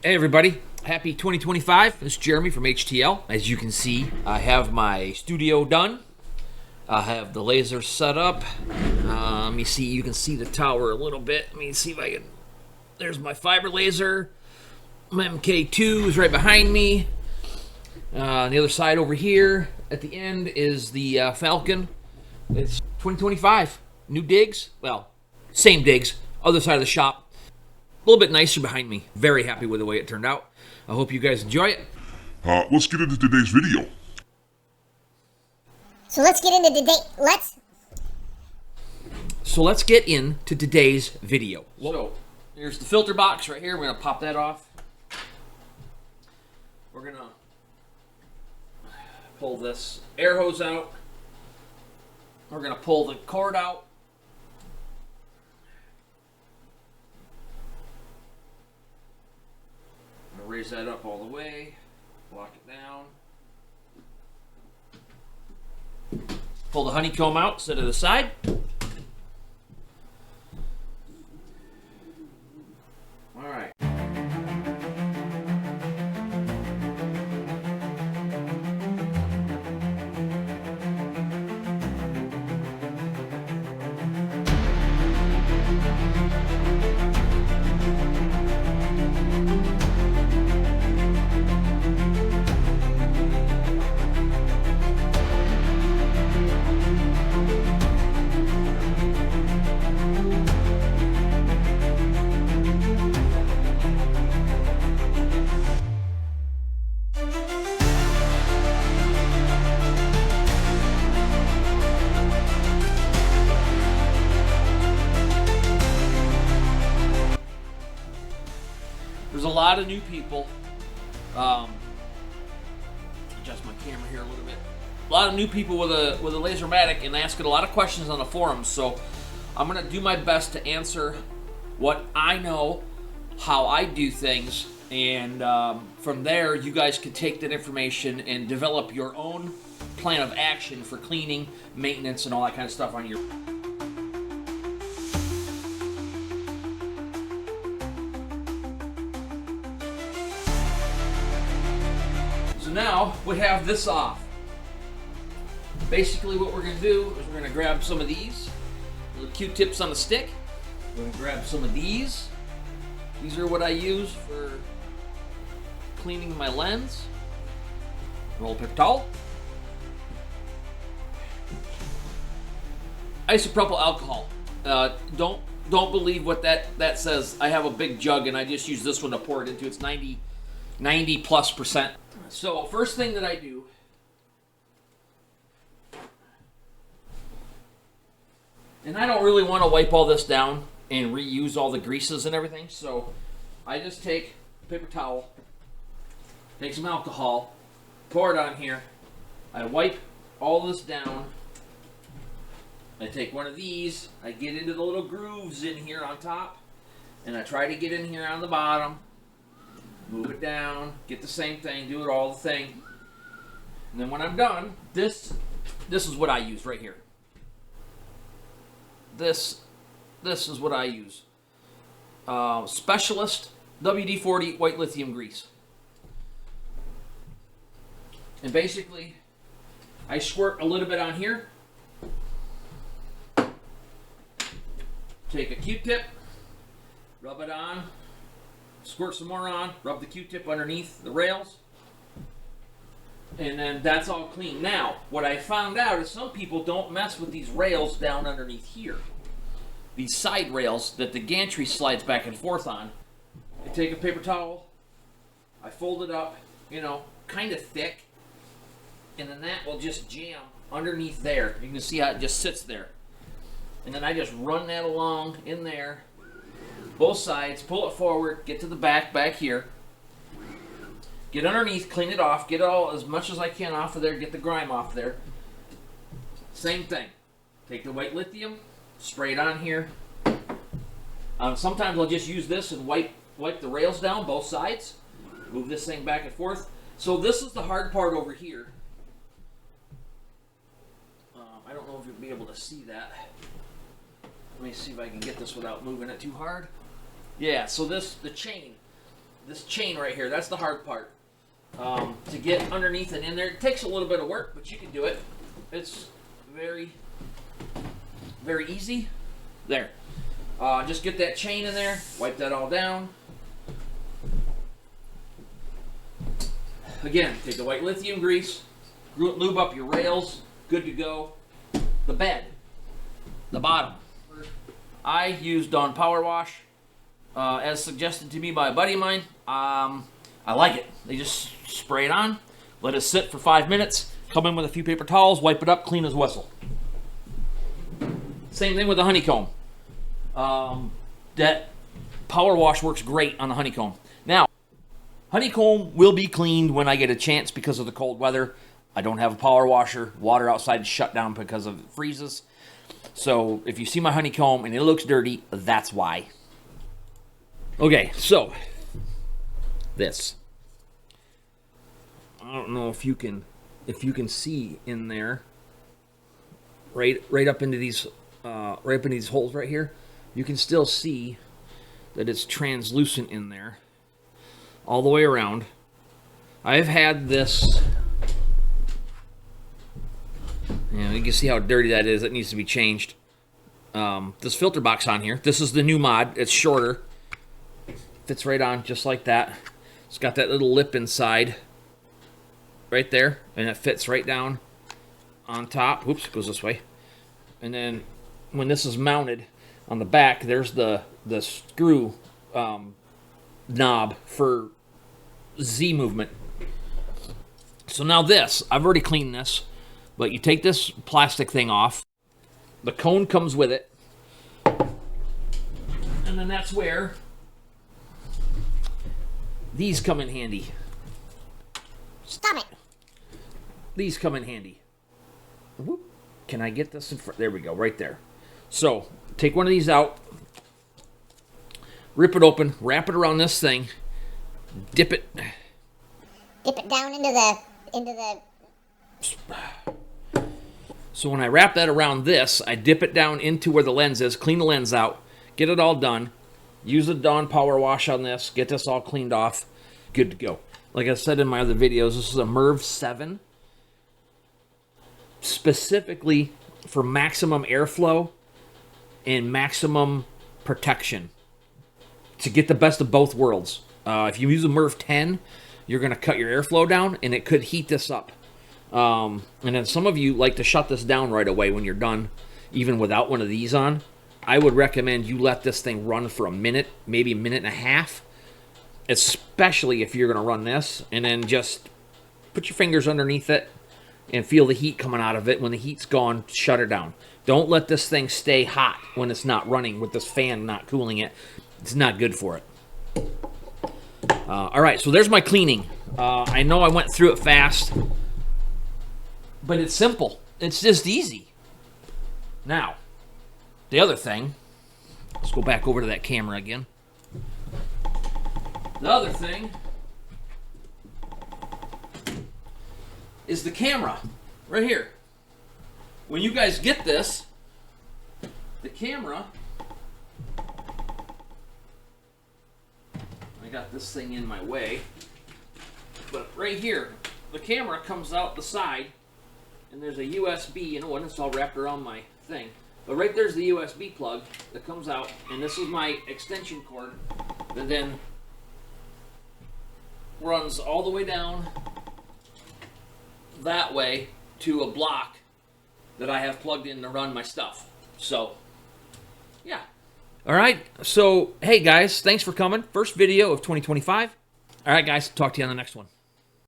Hey everybody, happy 2025. This is Jeremy from HTL. As you can see, I have my studio done. I have the laser set up. Let me see, you can see the tower a little bit. Let me see if I can, there's my fiber laser. My MK2 is right behind me. On the other side over here, at the end, is the Falcon. It's 2025. New digs, well, same digs, other side of the shop. A little bit nicer behind me. Very happy with the way it turned out. I hope you guys enjoy it. Let's get into today's video. So let's get into today's video. So here's the filter box right here. We're gonna pop that off. We're gonna pull this air hose out. We're gonna pull the cord out. Raise that up all the way, lock it down. Pull the honeycomb out, set it aside. All right. There's a lot of new people. Adjust my camera here a little bit. A lot of new people with a LaserMATIC and asking a lot of questions on the forums. So I'm gonna do my best to answer what I know, how I do things, and from there you guys can take that information and develop your own plan of action for cleaning, maintenance, and all that kind of stuff on your. So now we have this off. Basically what we're going to do is we're going to grab some of these little Q-tips on a stick. We're going to grab some of these. These are what I use for cleaning my lens. Roll paper towel. Isopropyl alcohol. Don't believe what that says. I have a big jug and I just use this one to pour it into. It's 90+%. So first thing that I do, and I don't really want to wipe all this down and reuse all the greases and everything, so I just take a paper towel, take some alcohol, pour it on here, I wipe all this down, I take one of these, I get into the little grooves in here on top, and I try to get in here on the bottom. Move it down, get the same thing, do it all the thing. And then when I'm done, this is what I use right here. This is what I use. Specialist WD-40 white lithium grease. And basically, I squirt a little bit on here. Take a Q-tip, rub it on. Squirt some more on, rub the Q-tip underneath the rails, and then that's all clean. Now, what I found out is some people don't mess with these rails down underneath here. These side rails that the gantry slides back and forth on. I take a paper towel, I fold it up, kind of thick, and then that will just jam underneath there. You can see how it just sits there. And then I just run that along in there. Both sides, pull it forward, get to the back here. Get underneath, clean it off, get all as much as I can off of there, get the grime off there. Same thing. Take the white lithium, spray it on here. Sometimes I'll just use this and wipe the rails down, both sides. Move this thing back and forth. So this is the hard part over here. I don't know if you'll be able to see that. Let me see if I can get this without moving it too hard. Yeah, so the chain. this chain right here, that's the hard part. To get underneath and in there, it takes a little bit of work, but you can do it. It's very, very easy. There. Just get that chain in there, wipe that all down. Again, take the white lithium grease, lube up your rails, good to go. The bed, the bottom. I used Dawn Power Wash, as suggested to me by a buddy of mine. I like it. They just spray it on, let it sit for 5 minutes, come in with a few paper towels, wipe it up, clean as whistle. Same thing with the honeycomb. That power wash works great on the honeycomb. Now, honeycomb will be cleaned when I get a chance because of the cold weather. I don't have a power washer. Water outside is shut down because of it freezes. So if you see my honeycomb and it looks dirty, that's why. Okay, so this. I don't know if you can see in there. Right up into these holes right here. You can still see that it's translucent in there all the way around. I've had this, you can see how dirty that is. It needs to be changed. This filter box on here, this is the new mod. It's shorter, fits right on just like that. It's got that little lip inside right there, and it fits right down on top. Whoops, it goes this way. And then when this is mounted on the back, there's the screw knob for Z movement. So now this, I've already cleaned this, but you take this plastic thing off. The cone comes with it. And then that's where these come in handy. Stop it. These come in handy. Whoop. Can I get this in front? There we go, right there. So, take one of these out, rip it open, wrap it around this thing, dip it Down into the. So when I wrap that around this, I dip it down into where the lens is, clean the lens out, get it all done, use the Dawn Power Wash on this, get this all cleaned off, good to go. Like I said in my other videos, this is a MERV 7, specifically for maximum airflow and maximum protection, to get the best of both worlds. If you use a MERV 10, you're going to cut your airflow down, and it could heat this up. And then some of you like to shut this down right away when you're done, even without one of these on. I would recommend you let this thing run for a minute, maybe a minute and a half, especially if you're going to run this, and then just put your fingers underneath it and feel the heat coming out of it. When the heat's gone, shut it down. Don't let this thing stay hot when it's not running with this fan not cooling it. It's not good for it. All right, so there's my cleaning. I know I went through it fast, but it's simple. It's just easy. Now, the other thing, let's go back over to that camera again. The other thing is the camera right here. When you guys get this, the camera, I got this thing in my way, but right here, the camera comes out the side, and there's a USB, and it's all wrapped around my thing. But right there's the USB plug that comes out, and this is my extension cord that then runs all the way down that way to a block that I have plugged in to run my stuff. So, yeah. All right, so, hey guys, thanks for coming. First video of 2025. All right, guys, talk to you on the next one.